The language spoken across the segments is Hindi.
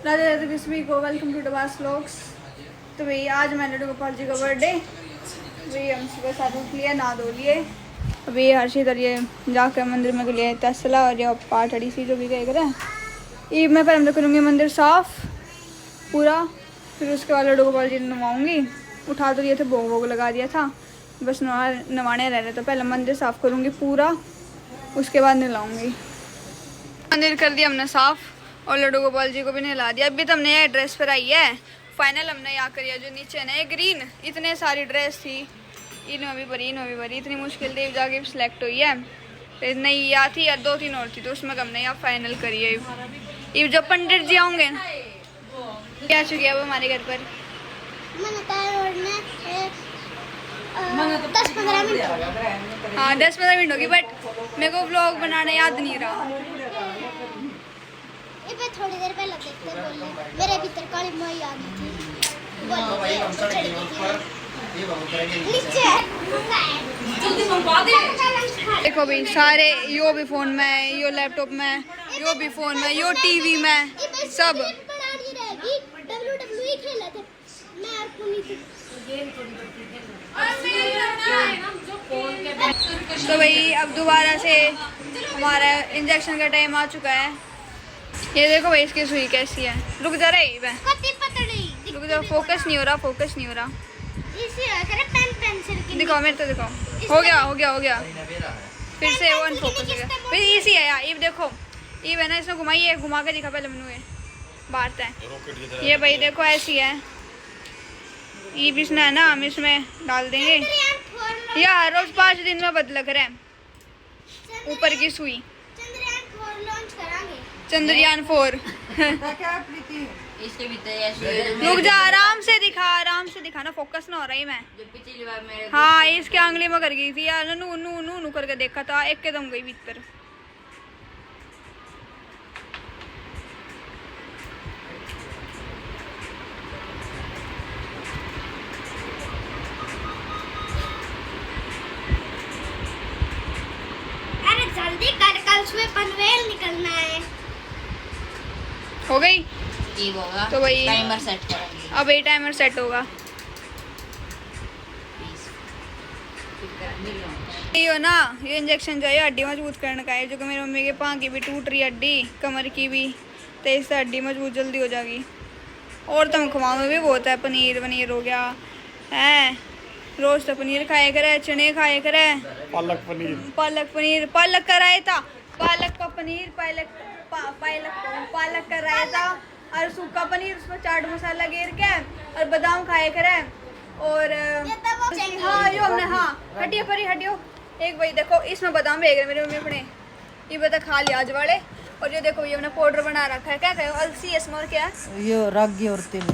राधे राधे किस्मी को वेलकम टू डबास व्लॉग्स। तो भाई आज मैं लड्डू गोपाल जी का बर्थडे, वही हम सुबह साथ उठ लिए, नहा धो लिए। अभी हर्षित और ये जाकर मंदिर में लिए तसला और ये पाठ अड़ी सी जो भी कह रहे हैं। ये मैं पहले करूँगी मंदिर साफ़ पूरा, फिर उसके बाद लड्डू गोपाल जी नवाऊँगी। उठा तो दिए थे, भोग वोग लगा दिया था, बस नवाने रह रहे। तो पहले मंदिर साफ़ करूँगी पूरा, उसके बाद नहलाऊँगी। मंदिर कर दिया हमने साफ़ और लड्डू गोपाल जी को भी नहला दिया। अभी तो हमने यह ड्रेस पर आई है फाइनल, हमने यहाँ करिया जो नीचे है ना ये ग्रीन। इतने सारी ड्रेस थी, इनमें भी भरी इतनी मुश्किल थी, जाके सिलेक्ट हुई है। फिर नहीं यहाँ थी या 2-3 और थी, तो उसमें हमने यहाँ फाइनल करी है। ये जो पंडित जी आऊँगे क्या चुकी है वो हमारे घर पर 10-15 मिनट। हाँ 10-15 मिनट होगी, बट मेरे को व्लॉग बनाना याद नहीं रहा। ये थोड़ी देर पहले देखते बोले मेरे भीतर काली माई आ गई थी, नीचे देखो भाई सारे यो भी फोन में, यो लैपटॉप में, यो भी फोन में, यो टीवी में, सब WWE खेला थे मैं और पुनीत। तो भाई अब दोबारा से हमारा इंजेक्शन का टाइम आ चुका है। ये देखो भाई इसकी सुई कैसी है, रुक जा रही है, रुक जा, फोकस नहीं हो रहा। दिखाओ मेरे तो, दिखाओ। हो गया फिर से वन फोकस हो गया। फिर इसी है यार, ये देखो ये है ना, इसमें घुमाइए, घुमा के दिखा पहले मैंने बात है। ये भाई देखो ऐसी है, ये भी इसमें है ना, हम इसमें डाल देंगे यार। रोज 5 दिन में बदला करें ऊपर की सुई। चंद्रयान 4 रुक जा, आराम से दिखा ना, फोकस ना हो रही मैं। हाँ इसके आंगली में कर गई थी यार, नू नू नू नू करके देखा था, एकदम गई भीतर। अरे जल्दी कर, कल सुबह पनवेल निकलना है। हो गई ठीक होगा तो भाई टाइमर सेट करेंगे। अब ये टाइमर सेट होगा। ये ना, ये इंजेक्शन जो है हड्डी मजबूत करने का है, जो कि मेरी मम्मी के पाँव की भी टूट रही हड्डी, कमर की भी, तो इससे हड्डी मजबूत जल्दी हो जाएगी। और तुम खुमाओ में भी बहुत है, पनीर हो गया है, रोज तो पनीर खाया करे, चने खाया करे, पालक का रायता, पालक का पनीर, पालक का रायता और सूखा पनीर, उसमें चाट मसाला घेर के और बादाम खाया करे। और हाँ यो हमने, हाँ हटियो एक भाई देखो इसमें बादाम भेज गए मेरी मम्मी अपने, ये बता खा लिया आज वाले। और ये देखो ये हमने पाउडर बना रखा है, क्या कहो अलसी इसमें, और क्या ये रागी और तिल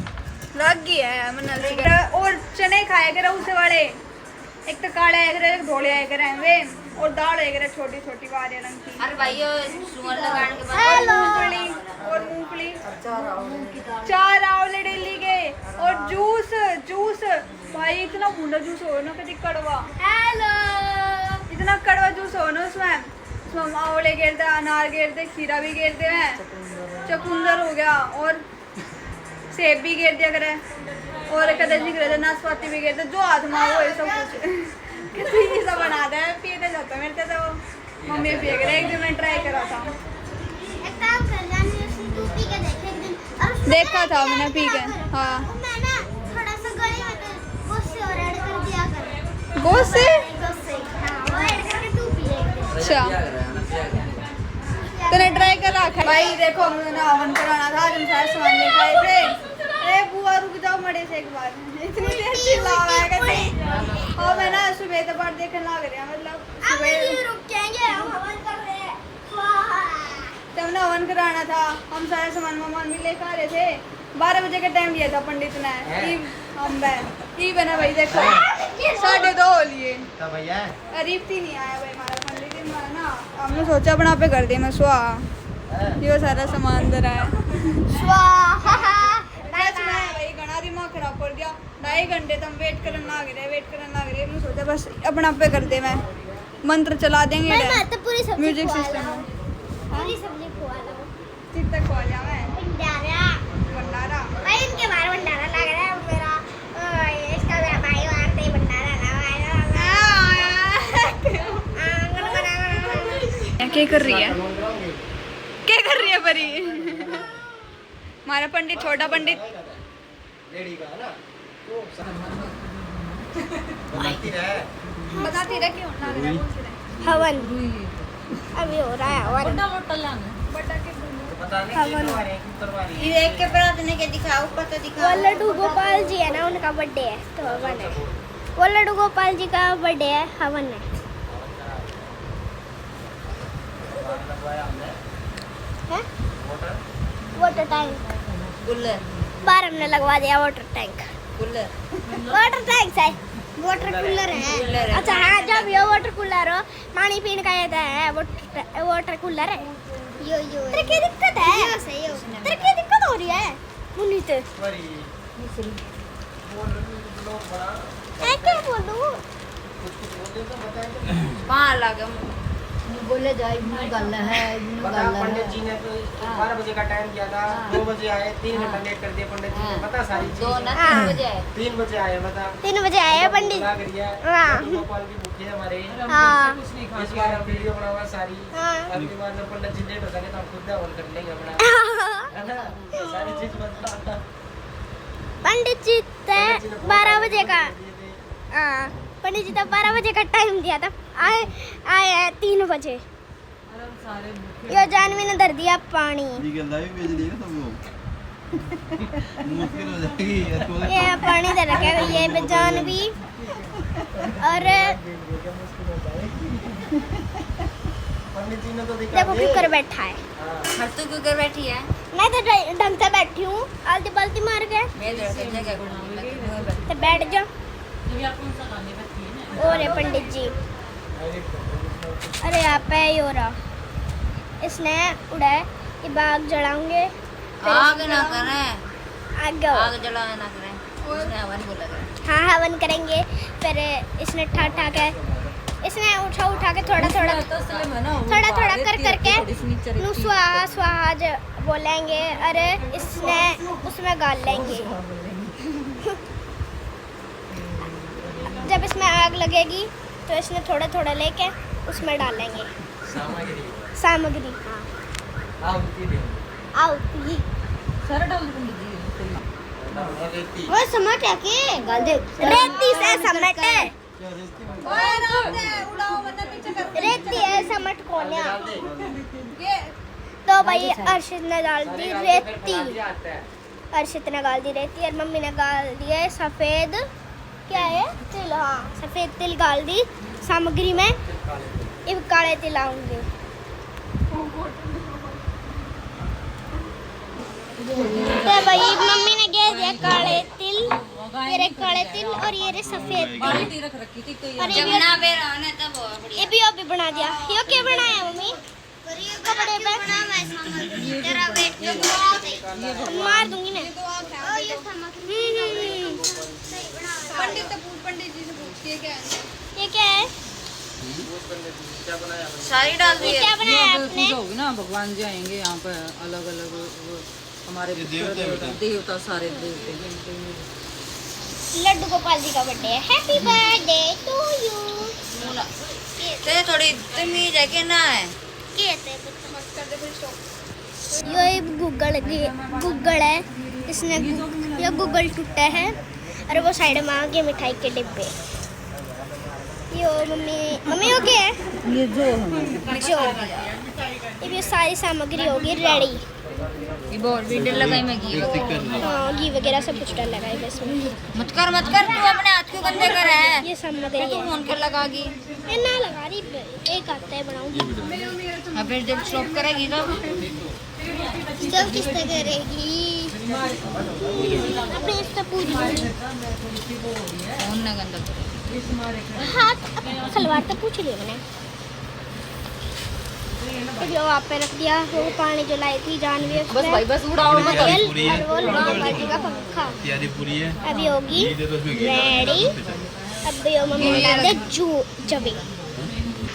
रागी है मन अलसी का। और चने खाया करे उसे वाले, एक तो काले आया करे, एक धोले आया करे वे, और दाल आया करे छोटी छोटी वाले रंग की। अरे भाई सुअर लगाने के बाद और मूंगफली 4 आंवले डेली के। और जूस भाई इतना बूंदा जूस हो ना, कभी कड़वा, इतना कड़वा जूस हो ना, उसमें आंवले गिरते, अनार गिरते, खीरा भी गिरते हैं, चकुंदर हो गया, और सेब भी गिर दिया करे, और कदजी गिरते, नाशपाती भी गिरते, जो हाथ मारो ये सब कुछ किसी सब बना दे, पीते जाता मेरे तो मम्मी पिए करे। एक दिन मैं ट्राई करा था, देखा था मैंने पी के। हाँ गोश्त से, अच्छा तूने ट्राई कर रखा भाई। देखो हमने हवन कराना था, आज हम सारे सामान लेके आए थे। अरे बुआ रुक जाओ मड़े से एक बार, इतनी देर चिल्ला रहा है कैसे। और मैं ना सुबह तो बार देखने लग रहा, मतलब सुबह रुक जाएंगे, हम हवन कर रहे हैं। तब ना हवन कराना था, हम सारे सामान भी लेकर आ रहे थे। 12 बजे का टाइम दिया था पंडित ने। हम बना भाई देखो 2:30 हो लिए, अरीब नहीं आया भाई हमारा पंडित ना। हमने सोचा बना पे कर दिया मैं सुहा, ये सारा सामान दे रहा है भाई, घना दिमाग खराब कर दिया। 2.5 घंटे तुम वेट करने लग रहे, हमने सोचा बस अपना पे कर दे, मैं मंत्र चला देंगे म्यूजिक सिस्टम। पूरी सब्जी खुआ लो, चित्ता खुआ लिया मैं। क्या कर रही है? क्या कर रही है परी? हमारा पंडित, छोटा पंडित। बताती रहे क्यों ना रहे, हवन अभी हो रहा है हवन। ये देख के प्रार्थना के दिखाओ, पता वो दिखाओ। लड्डू गोपाल जी है ना, उनका बर्थडे है तो हवन है। वो लड्डू गोपाल जी का बर्थडे है, हवन है। हैं? वाटर टैंक कूलर, बाहर हमने लगवा दिया water tank. Cooler. Water tank है, वाटर कूलर है। अच्छा हाँ, जब ये वाटर कूलर हो, पानी पीने का ये है वाटर कूलर है। यो तेरे क्या दिक्कत है? तेरे क्या दिक्कत हो रही है मुनीत? मैं क्या बोलूं? वहाँ लगा बोले जाए गल है बता, पंडित जी ने तो 12 बजे का टाइम किया था, 2 बजे आए, 3 घंटा लेट कर दिया पंडित जी ने। बता सारी चीज। 3 बजे आए। 3 बजे आए, बता। 3 बजे आए हैं पंडित। बुला करिए। हाँ। गोपाल की भूखी है हमारे। हाँ इस बार हम वीडियो बनावा सारी। हाँ। अगली बार जब पंडित जी लेट हो सके तो हम खुद हवन कर लेंगे अपना, है ना? सारी चीज बता। पंडित जी ने 12 बजे का, हाँ पंडित जी ने 12 बजे का टाइम दिया था, आए हैं 3 बजे। यो जानवी ने धर दिया पानी। ये पानी दे रखा है, ये पे जानवी और पंडित जी ने तो दिखा देखो क्यों कर बैठा है। हर तू क्यों कर बैठी है? मैं तो ढंग से बैठी हूँ, आलती पलती मार के। मैं इधर से जगह तो बैठ जा। और ये पंडित जी, अरे यहाँ पे ही हो रहा, इसने उड़ाए ये बाग जलाऊंगे। आग ना करें, आगे आग जलाना ना करें। उसने हवन बोला करे। हाँ हवन करेंगे। फिर इसने ठा के, इसने उठा के थोड़ा थोड़ा कर करके नु स्वाहा स्वाहा बोलेंगे। अरे इसने उसमें गाल लेंगे। जब इसमें आग लगेगी तो इसने थोड़ा थोड़ा लेके उसमें डालेंगे सामग्री। आउती वो समट है के गाल दे, रेती से समट है, रेती है समट कौन है? तो भाई अर्शित ने डाल दी रेती, अर्शित ने डाल दी रेती और मम्मी ने डाल दिया सफेद, क्या है तिल, हाँ सफेद तिल डाल दी सामग्री में। अब काले तिल आऊंगे। तो भाई मम्मी ने दे दिया काले तिल, ये रे काले तिल और ये रे सफेद तिल। और जब ना बेरा होने तब हो बढ़िया। ये भी अभी बना दिया। ये क्या बनाया मम्मी? कपड़े पे तेरा पेट क्यों मार दूंगी ना। पंडित तो पंडित जी से पूछती है क्या है? ये क्या है? सारी डाल दी ये है। क्या बनाया आपने? पूजा होगी ना, भगवान जी आएंगे यहाँ पे, अलग अलग हमारे देवता सारे देवते। लड्डू गोपाल जी का बर्थडे है। Happy birthday to you. तेरे थोड़ी तमीज है कि ना है? ये गूगल है, इसने ये गूगल टूटा है और वो साइड में आ गए मिठाई के डिब्बे। यो मम्मी हो गया है ये जो जो ये सारी सामग्री होगी रेडी। ये बहुत वीडियो लगाई मैं घी। हाँ घी वगैरह सब कुछ डाल लगा है इसमें। मत कर तू अपने हाथ क्यों गंदे कर है? ये सामग्री तू है। फोन कर लगागी। ये ना लगा रही, एक आता है बनाऊंगी। हाँ फिर जब स्टॉप करेगी तब सब किससे करेगी? अपने इससे पूरी फोन ना गंदा करे। हाँ सलवार तो पूछ लिया मैंने। जो आप पे रख दिया वो पानी जो लाई थी जानवी, बस भाई बस उड़ाओ मत। नारियल और वो लड्डू बाजी का पंखा तैयारी पूरी है। अभी होगी रेडी। अब यो मम्मी ने डाल दिया जबी,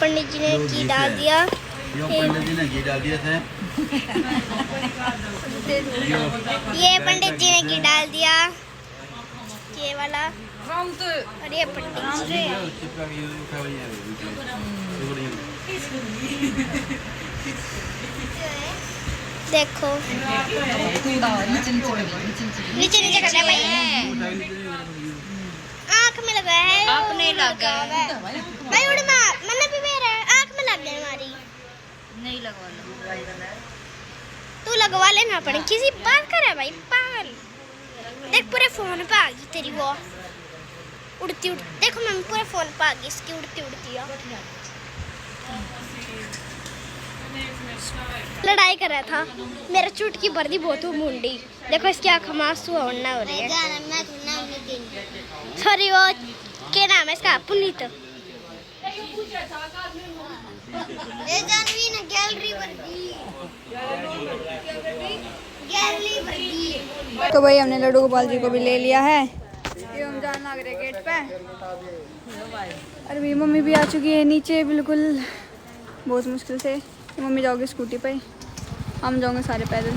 पंडित जी ने घी डाल दिया। पंडित जी ने घी डाल दिया था। ये पंडित जी ने घी डाल दिया, ये वाला। और ये पंडित जी देखो नीचे नीचे करना है भाई, आँख में लगा है, आँख नहीं लगा है। भाई उड़ मार, मैंने भी मेरा आँख में लग गई हमारी। नहीं लगवा लो। तू लगवा लेना पड़े, किसी बात कर है भाई पागल। देख पूरे फोन पे आ गई तेरी वो उड़ती उड़ती, देखो मम्मी पूरे फोन पे आ गई इसकी उड़ती उड़ती है। लड़ाई कर रहा था, मेरा चुटकी भर दी बहुत मुंडी। देखो इसकी आँख में आंसू होना हो रही है। सॉरी वो क्या नाम है इसका, पुनीत। तो भाई हमने लड्डू गोपाल जी को भी ले लिया है, ये हम जान लग रहे गेट पे। अरे भाई मम्मी भी आ चुकी है नीचे, बिल्कुल बहुत मुश्किल से। मम्मी जाओगे स्कूटी पे, हम जाओगे सारे पैदल।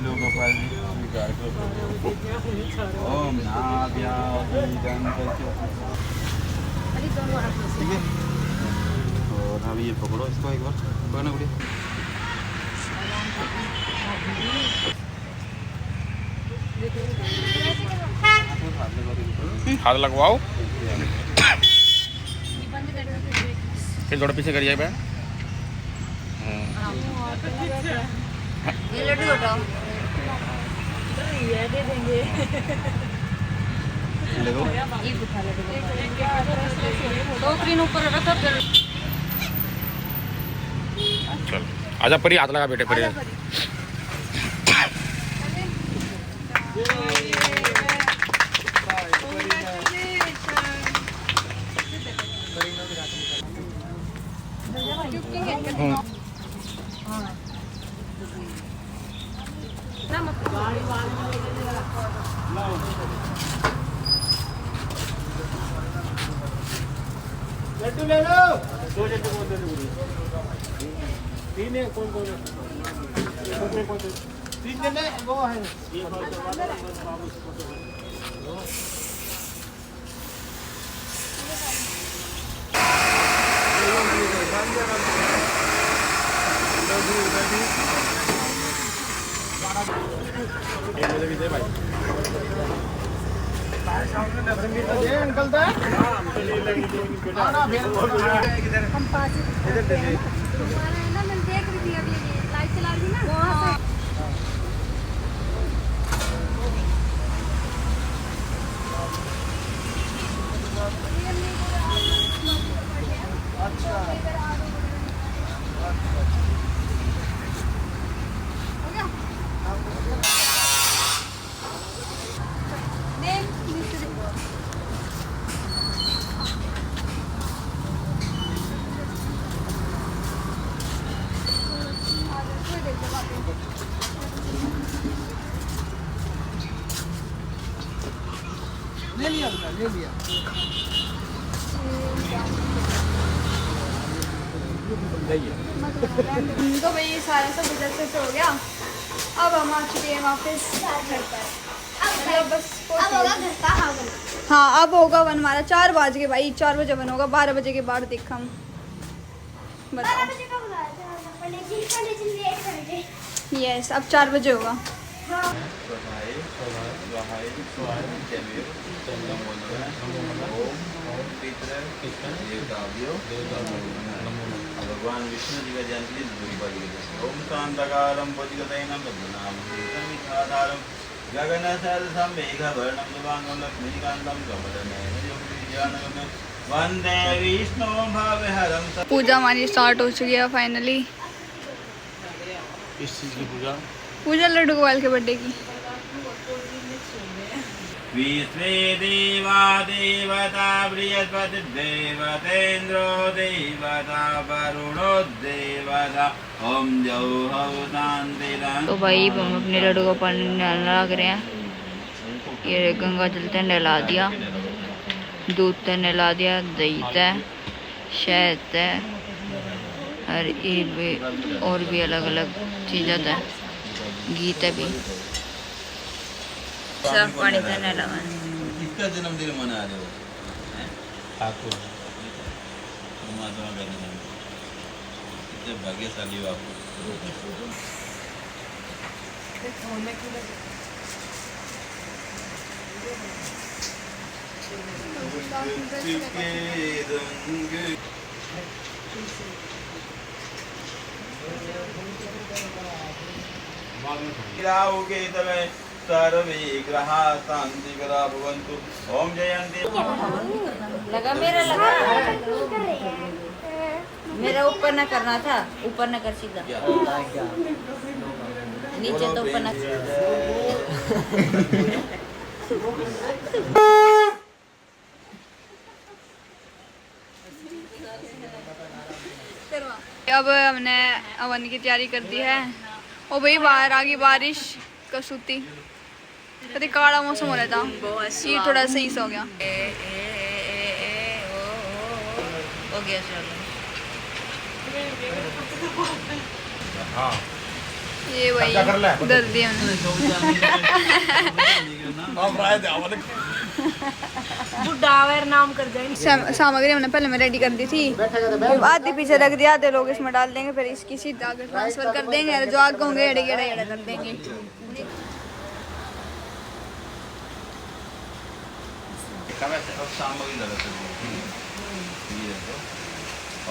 लोग गोपाल जी स्वीकार करो। ओम नाभ्याम ठीक है। और अभी ये पकड़ो इसको एक बार, पकड़ना पड़े। हाथ लगवाओ, फिर थोड़ा पीछे करिए बैठ। ये लड्डू हटाओ। टोकरी ऊपर रखो फिर। चल आजा परी, हाथ लगा बेटे परी। लड्डू ले लो। दो लड्डू कौन दे दो? तीन है, कौन कौन है? तीन जने वो है। अंकल दा ले लिया बेटा, ले लिया। तो भाई सारा सब इधर से हो गया। अब हम आ चुके हैं वापस घर पर। मतलब बस अब होगा घर का हवन। हाँ अब होगा वन हमारा। 4 बज गए भाई, 4 बजे वन होगा। 12 बजे के बाद देखा हम। 12 बजे का बुलाया था पंडित जी लेट कर गए। यस अब 4 बजे होगा। भगवान विष्णु जी का जन्म ओम शांतकारम भुजगदैनम पद्मनाभम गगन सदसम मेघवर्णम शुभांगम लक्ष्मीकांतम कमलनयन वंदे विष्णु भवहरम। पूजा हमारी स्टार्ट हो चुकी है फाइनली। इस चीज की पूजा, पूजा लड्डू गोपाल के बर्थडे की। विश्वे देवा देवता बृहस्पति देवतेन्द्रो देवता वरुणो देवता ओम जौ हौ शांति। तो भाई हम अपने लड्डू को पानी नहला लग रहे हैं। ये गंगा जल से नहला दिया, दूध से नहला दिया, दही से, शहद से और ये भी, और भी अलग अलग चीज़ें थे, घी से भी। साफ पानी से नहलावा। किसका जन्मदिन मना रहे हो? ठाकुर परमात्मा का जन्मदिन। कितने भाग्यशाली हो आप। सर्वे ग्रहा शांति ग्रह भवन्तु। ओम जयंती। लगा मेरा लगा। मेरा ऊपर ना करना था, ऊपर ना कर सीधा। नीचे तो ऊपर ना। अब हमने हवन की तैयारी कर दी है और भाई बाहर आ गई बारिश कसूती। कभी काला मौसम हो रहा था, ये थोड़ा सही से हो गया। हो गया चलो। ये वही दर्द दिया सामग्री हमने पहले में रेडी कर दी थी, आधी पीछे रख दिया, आधे लोग इसमें डाल देंगे, फिर इसकी सीधा आगे ट्रांसफर कर देंगे। जो आगे होंगे एड़े एड़े एड़े कर देंगे।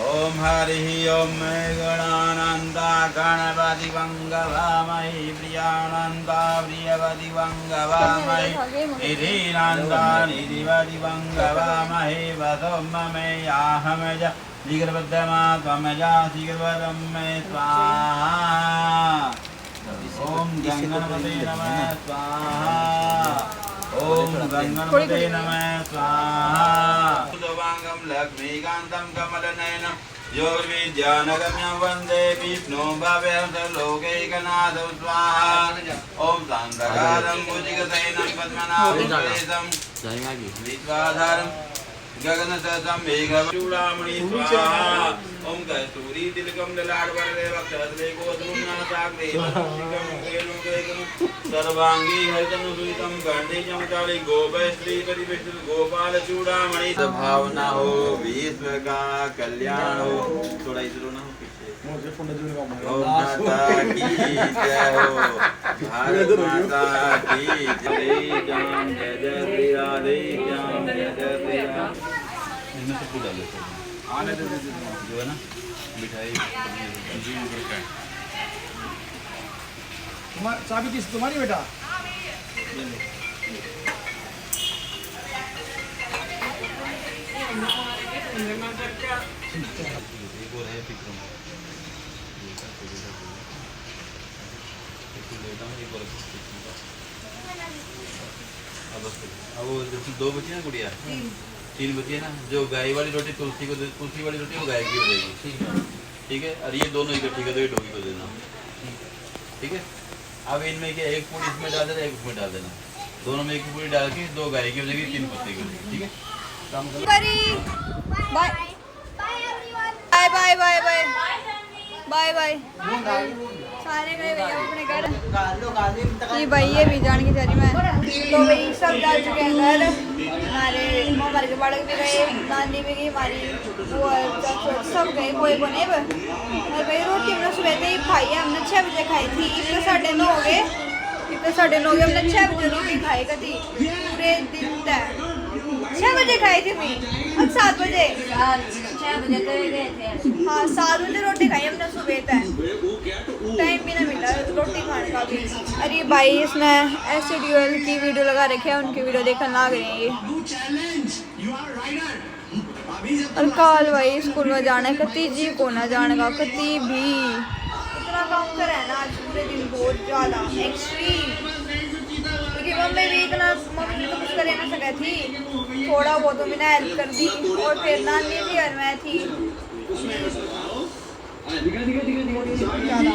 ओम हरि ओम गणानंदा गणपति वंगवामहि प्रियानंदा प्रियपति वंगवामहि निधिनंदा निधिपति वंगवामहि वसोममे याहमज शीघ्रबद्धमा त्वमजा शीघ्रवदमे स्वाहा। ओम गंगणपते नमः स्वाहा। ओम गंगणपते नमः स्वाहा। सुवांगम लक्ष्मीकांतं कमलनयनं योगविद्यानगम्यं वन्दे विष्णुं भव्यं सर्वलोकैकनाथं स्वाहा। ओम शान्तकारं भुजगशयनं पद्मनाभं विश्वाधारं गगनसहस्रं मेघचूडामणि स्वाहा। ओम कस्तूरी तिलकं ललाटवरदे वक्षस्थले गोधूम्नासाग्रे सर्वांगी हरितनुसुतं कंठे चमचाली गोपश्री परिवेष्टित गोपाल चूड़ामणि। भावना हो विश्व का कल्याण हो। थोड़ा इधर ना पीछे। ओम माता की जय हो, भारत माता की जय। जान जय जय श्री राधे जान जय जय श्री राम। इनमें सब कुछ डालो आने दे जो है ना मिठाई चाबी किस तुम्हारी बेटा? अब वो दो बची ना गुड़िया, तीन बची है ना। जो गाय वाली रोटी तुलसी को, तुलसी वाली रोटी वो गाय की हो जाएगी। ठीक है। और ये दोनों इकट्ठी कर दो, ये डोगी को देना। ठीक है। अब इनमें क्या, एक पूरी इसमें डाल देना, एक उसमें डाल देना। दोनों में एक पूरी डाल के दो गाय की हो जाएगी, तीन कुत्ते की हो जाएगी। ठीक है। Bye bye bye bye bye bye. सारे गए भैया अपने घर। ये भाई ये भी जान की तैयारी में तो भाई सब जा चुके हैं घर। हमारे हमारे के बालक भी गए, नानी भी गई, हमारी सब गए, कोई को नहीं। और भाई रोटी हमने सुबह से ही खाई है, हमने 6 बजे खाई थी। इतने 9:30 हो गए, हमने 6 बजे रोटी खाई थी पूरे दिन तक। 6 बजे खाई थी मैं, अब 7 बजे 6 बजे तो गए थे। हाँ 7 बजे रोटी खाई हमने सुबह तक, टाइम भी ना मिला रोटी खाने का भी। अरे भाई इसमें एसडीएल की वीडियो लगा रखे हैं, उनकी वीडियो देखने लग रहे हैं ये। और कल भाई स्कूल में जाना है, कती जी को ना जाने का, कती भी इतना काम कर है ना आज पूरे दिन, बहुत ज़्यादा एक्सट्रीम। क्योंकि मम्मी भी इतना, मम्मी तो कुछ कर ना सके थी, थोड़ा बहुत तो मैंने हेल्प कर दी। और फिर नानी भी घर में थी ज़्यादा।